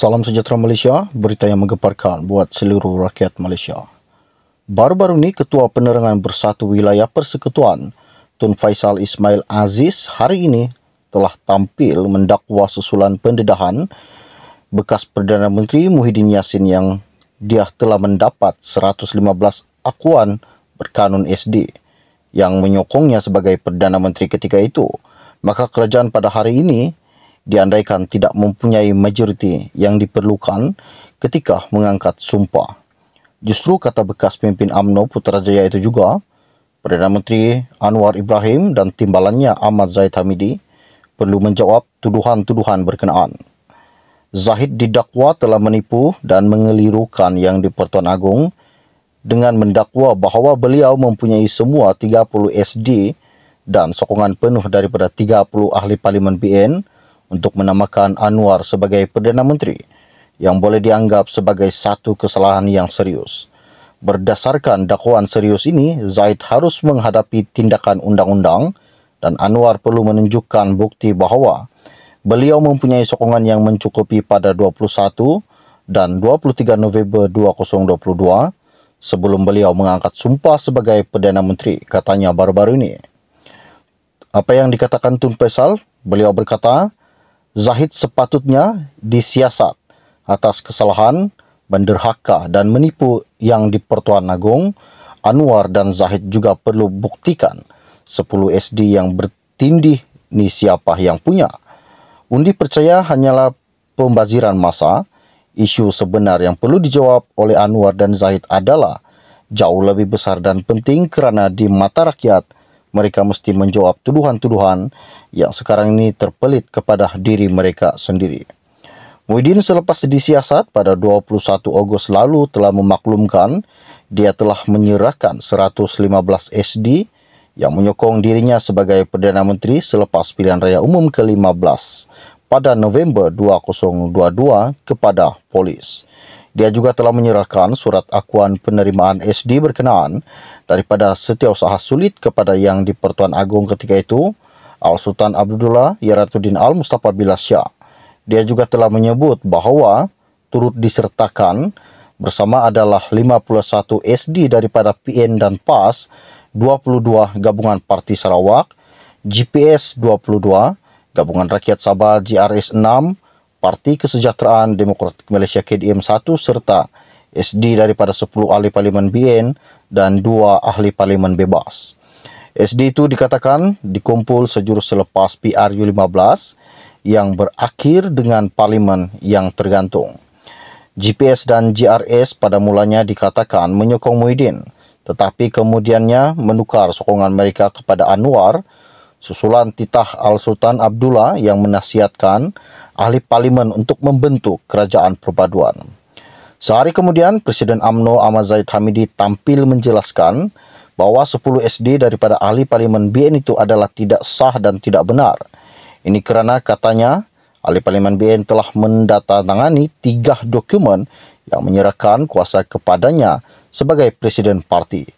Salam sejahtera Malaysia, berita yang menggemparkan buat seluruh rakyat Malaysia. Baru-baru ini, Ketua Penerangan Bersatu Wilayah Persekutuan, Tun Faisal Ismail Aziz, hari ini telah tampil mendakwa susulan pendedahan bekas Perdana Menteri Muhyiddin Yassin yang dia telah mendapat 115 akuan berkanun SD yang menyokongnya sebagai Perdana Menteri ketika itu. Maka kerajaan pada hari ini diandaikan tidak mempunyai majoriti yang diperlukan ketika mengangkat sumpah. Justru kata bekas pemimpin UMNO Putrajaya itu juga, Perdana Menteri Anwar Ibrahim dan timbalannya Ahmad Zahid Hamidi perlu menjawab tuduhan-tuduhan berkenaan. Zahid didakwa telah menipu dan mengelirukan Yang di-Pertuan Agong dengan mendakwa bahawa beliau mempunyai semua 30 SD dan sokongan penuh daripada 30 ahli Parlimen BN untuk menamakan Anwar sebagai Perdana Menteri yang boleh dianggap sebagai satu kesalahan yang serius. Berdasarkan dakwaan serius ini, Zahid harus menghadapi tindakan undang-undang dan Anwar perlu menunjukkan bukti bahawa beliau mempunyai sokongan yang mencukupi pada 21 dan 23 November 2022 sebelum beliau mengangkat sumpah sebagai Perdana Menteri, katanya baru-baru ini. Apa yang dikatakan Tun Faisal? Beliau berkata, Zahid sepatutnya disiasat atas kesalahan, menderhaka dan menipu Yang di-Pertuan Agong. Anwar dan Zahid juga perlu buktikan 10 SD yang bertindih ni siapa yang punya. Undi percaya hanyalah pembaziran masa. Isu sebenar yang perlu dijawab oleh Anwar dan Zahid adalah jauh lebih besar dan penting kerana di mata rakyat, mereka mesti menjawab tuduhan-tuduhan yang sekarang ini terpelit kepada diri mereka sendiri. Muhyiddin selepas disiasat pada 21 Ogos lalu telah memaklumkan dia telah menyerahkan 115 SD yang menyokong dirinya sebagai Perdana Menteri selepas pilihan raya umum ke-15 pada November 2022 kepada polis. Dia juga telah menyerahkan surat akuan penerimaan SD berkenaan daripada Setiausaha Sulit kepada Yang di-Pertuan Agong ketika itu, Al-Sultan Abdullah Yaratuddin Al-Mustafa Billah Shah. Dia juga telah menyebut bahawa turut disertakan bersama adalah 51 SD daripada PN dan PAS, 22 Gabungan Parti Sarawak, GPS 22, Gabungan Rakyat Sabah GRS 6, Parti Kesejahteraan Demokratik Malaysia KDM 1 serta SD daripada 10 ahli Parlimen BN dan 2 ahli Parlimen Bebas. SD itu dikatakan dikumpul sejurus selepas PRU15 yang berakhir dengan Parlimen yang tergantung. GPS dan GRS pada mulanya dikatakan menyokong Muhyiddin, tetapi kemudiannya menukar sokongan mereka kepada Anwar susulan titah Al-Sultan Abdullah yang menasihatkan ahli Parlimen untuk membentuk kerajaan perpaduan. Sehari kemudian, Presiden UMNO Ahmad Zahid Hamidi tampil menjelaskan bahawa 10 SD daripada ahli Parlimen BN itu adalah tidak sah dan tidak benar. Ini kerana katanya, ahli Parlimen BN telah mendatangani 3 dokumen yang menyerahkan kuasa kepadanya sebagai Presiden Parti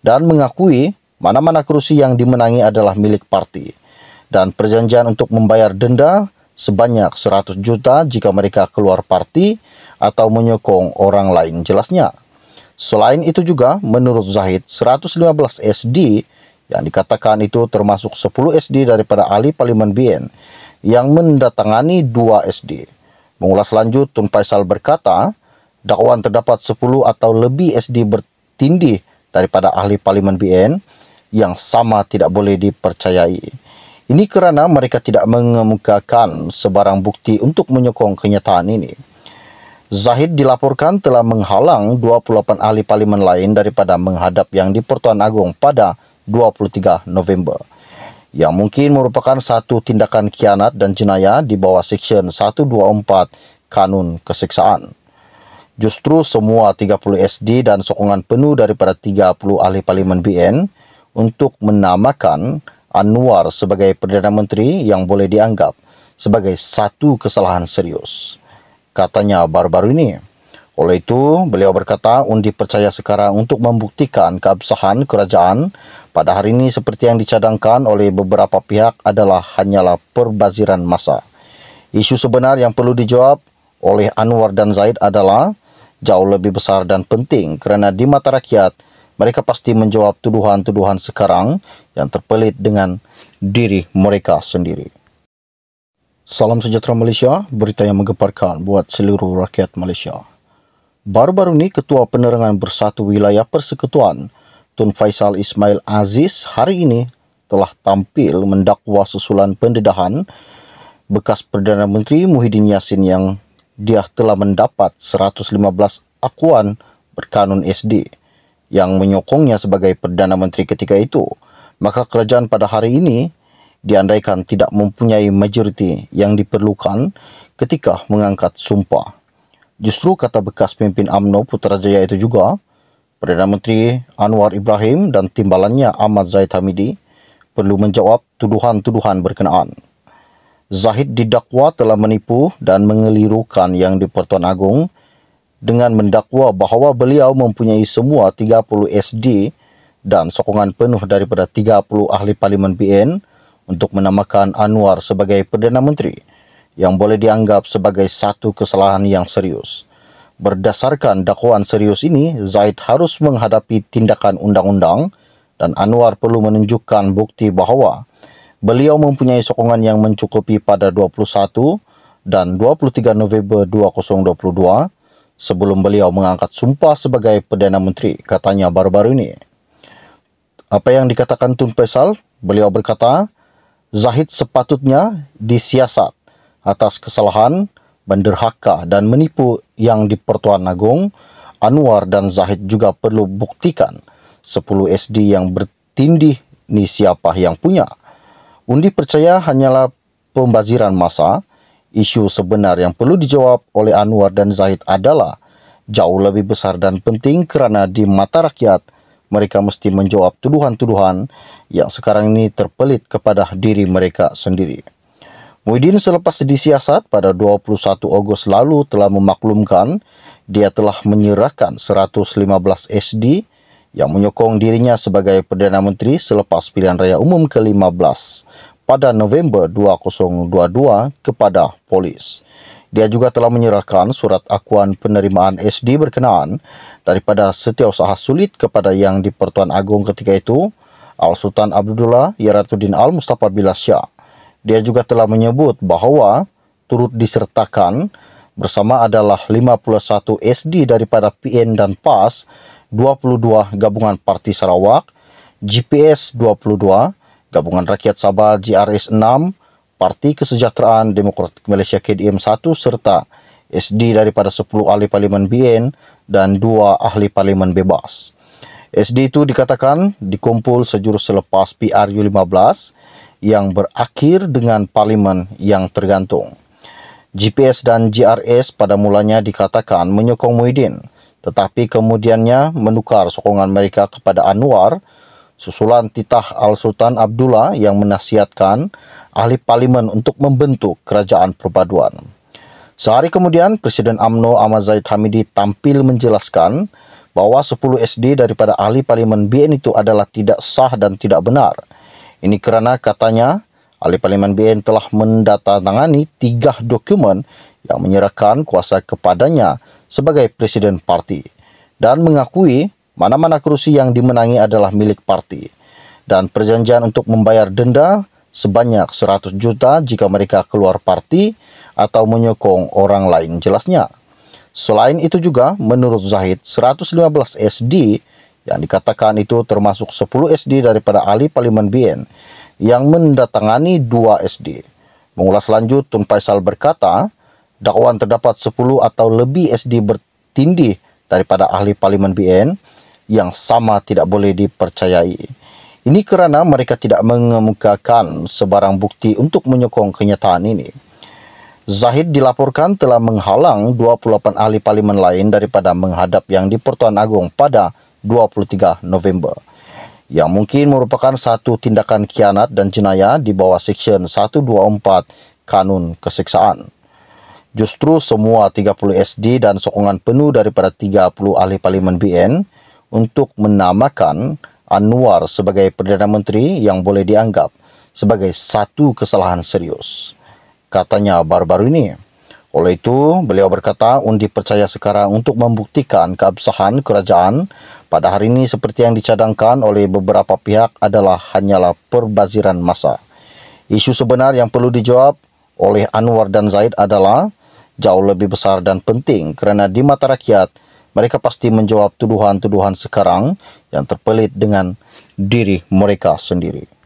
dan mengakui mana-mana kerusi yang dimenangi adalah milik parti dan perjanjian untuk membayar denda sebanyak 100 juta jika mereka keluar parti atau menyokong orang lain, jelasnya. Selain itu juga, menurut Zahid, 115 SD yang dikatakan itu termasuk 10 SD daripada ahli Parlimen BN yang mendatangani 2 SD. Mengulas lanjut, Tun Faisal berkata, dakwaan terdapat 10 atau lebih SD bertindih daripada ahli Parlimen BN yang sama tidak boleh dipercayai. Ini kerana mereka tidak mengemukakan sebarang bukti untuk menyokong kenyataan ini. Zahid dilaporkan telah menghalang 28 ahli Parlimen lain daripada menghadap Yang di-Pertuan Agong pada 23 November. Yang mungkin merupakan satu tindakan khianat dan jenayah di bawah Seksyen 124 Kanun Keseksaan. Justru semua 30 SD dan sokongan penuh daripada 30 ahli Parlimen BN untuk menamakan Anwar sebagai Perdana Menteri yang boleh dianggap sebagai satu kesalahan serius, katanya baru-baru ini. Oleh itu, beliau berkata undi percaya sekarang untuk membuktikan keabsahan kerajaan pada hari ini seperti yang dicadangkan oleh beberapa pihak adalah hanyalah perbaziran masa. Isu sebenar yang perlu dijawab oleh Anwar dan Zahid adalah jauh lebih besar dan penting kerana di mata rakyat, mereka pasti menjawab tuduhan-tuduhan sekarang yang terpelit dengan diri mereka sendiri. Salam sejahtera Malaysia, berita yang menggemparkan buat seluruh rakyat Malaysia. Baru-baru ini, Ketua Penerangan Bersatu Wilayah Persekutuan, Tun Faisal Ismail Aziz, hari ini telah tampil mendakwa susulan pendedahan bekas Perdana Menteri Muhyiddin Yassin yang dia telah mendapat 115 akuan berkanun SD yang menyokongnya sebagai Perdana Menteri ketika itu. Maka kerajaan pada hari ini diandaikan tidak mempunyai majoriti yang diperlukan ketika mengangkat sumpah. Justru kata bekas pemimpin UMNO Putrajaya itu juga, Perdana Menteri Anwar Ibrahim dan timbalannya Ahmad Zahid Hamidi perlu menjawab tuduhan-tuduhan berkenaan. Zahid didakwa telah menipu dan mengelirukan Yang di-Pertuan Agong dengan mendakwa bahawa beliau mempunyai semua 30 SD dan sokongan penuh daripada 30 ahli Parlimen BN untuk menamakan Anwar sebagai Perdana Menteri yang boleh dianggap sebagai satu kesalahan yang serius. Berdasarkan dakwaan serius ini, Zahid harus menghadapi tindakan undang-undang dan Anwar perlu menunjukkan bukti bahawa beliau mempunyai sokongan yang mencukupi pada 21 dan 23 November 2022 sebelum beliau mengangkat sumpah sebagai Perdana Menteri, katanya baru-baru ini. Apa yang dikatakan Tun Faisal? Beliau berkata, Zahid sepatutnya disiasat atas kesalahan, menderhaka dan menipu Yang di-Pertuan Agong. Anwar dan Zahid juga perlu buktikan 10 SD yang bertindih ni siapa yang punya. Undi percaya hanyalah pembaziran masa. Isu sebenar yang perlu dijawab oleh Anwar dan Zahid adalah jauh lebih besar dan penting kerana di mata rakyat, mereka mesti menjawab tuduhan-tuduhan yang sekarang ini terpelit kepada diri mereka sendiri. Muhyiddin selepas disiasat pada 21 Ogos lalu telah memaklumkan dia telah menyerahkan 115 SD yang menyokong dirinya sebagai Perdana Menteri selepas pilihan raya umum ke-15 pada November 2022 kepada polis. Dia juga telah menyerahkan surat akuan penerimaan SD berkenaan daripada Setiausaha Sulit kepada Yang di-Pertuan Agong ketika itu, Al-Sultan Abdullah Yaratuddin Al-Mustafa Billah Shah. Dia juga telah menyebut bahawa turut disertakan bersama adalah 51 SD daripada PN dan PAS, 22 Gabungan Parti Sarawak, GPS 22, Gabungan Rakyat Sabah GRS 6, Parti Kesejahteraan Demokratik Malaysia KDM 1 serta SD daripada 10 ahli Parlimen BN dan 2 ahli Parlimen bebas. SD itu dikatakan dikumpul sejurus selepas PRU15 yang berakhir dengan Parlimen yang tergantung. GPS dan GRS pada mulanya dikatakan menyokong Muhyiddin, tetapi kemudiannya menukar sokongan mereka kepada Anwar susulan titah Al-Sultan Abdullah yang menasihatkan ahli Parlimen untuk membentuk kerajaan perpaduan. Sehari kemudian, Presiden UMNO Ahmad Zahid Hamidi tampil menjelaskan bahawa 10 SD daripada ahli Parlimen BN itu adalah tidak sah dan tidak benar. Ini kerana katanya, ahli Parlimen BN telah mendatangani 3 dokumen yang menyerahkan kuasa kepadanya sebagai Presiden Parti dan mengakui mana-mana kerusi yang dimenangi adalah milik parti dan perjanjian untuk membayar denda sebanyak 100 juta jika mereka keluar parti atau menyokong orang lain jelasnya. Selain itu juga, menurut Zahid, 115 SD yang dikatakan itu termasuk 10 SD daripada ahli Parlimen BN yang mendatangani 2 SD. Mengulas lanjut, Tun Faisal berkata, dakwaan terdapat 10 atau lebih SD bertindih daripada ahli Parlimen BN yang sama tidak boleh dipercayai. Ini kerana mereka tidak mengemukakan sebarang bukti untuk menyokong kenyataan ini. Zahid dilaporkan telah menghalang 28 ahli Parlimen lain daripada menghadap Yang di-Pertuan Agong pada 23 November. Yang mungkin merupakan satu tindakan khianat dan jenayah di bawah Seksyen 124 Kanun Keseksaan. Justru semua 30 SD dan sokongan penuh daripada 30 ahli Parlimen BN untuk menamakan Anwar sebagai Perdana Menteri yang boleh dianggap sebagai satu kesalahan serius. Katanya baru-baru ini, Oleh itu, beliau berkata undi percaya sekarang untuk membuktikan keabsahan kerajaan pada hari ini seperti yang dicadangkan oleh beberapa pihak adalah hanyalah perbaziran masa. Isu sebenar yang perlu dijawab oleh Anwar dan Zaid adalah jauh lebih besar dan penting kerana di mata rakyat, mereka pasti menjawab tuduhan-tuduhan sekarang yang terpelit dengan diri mereka sendiri.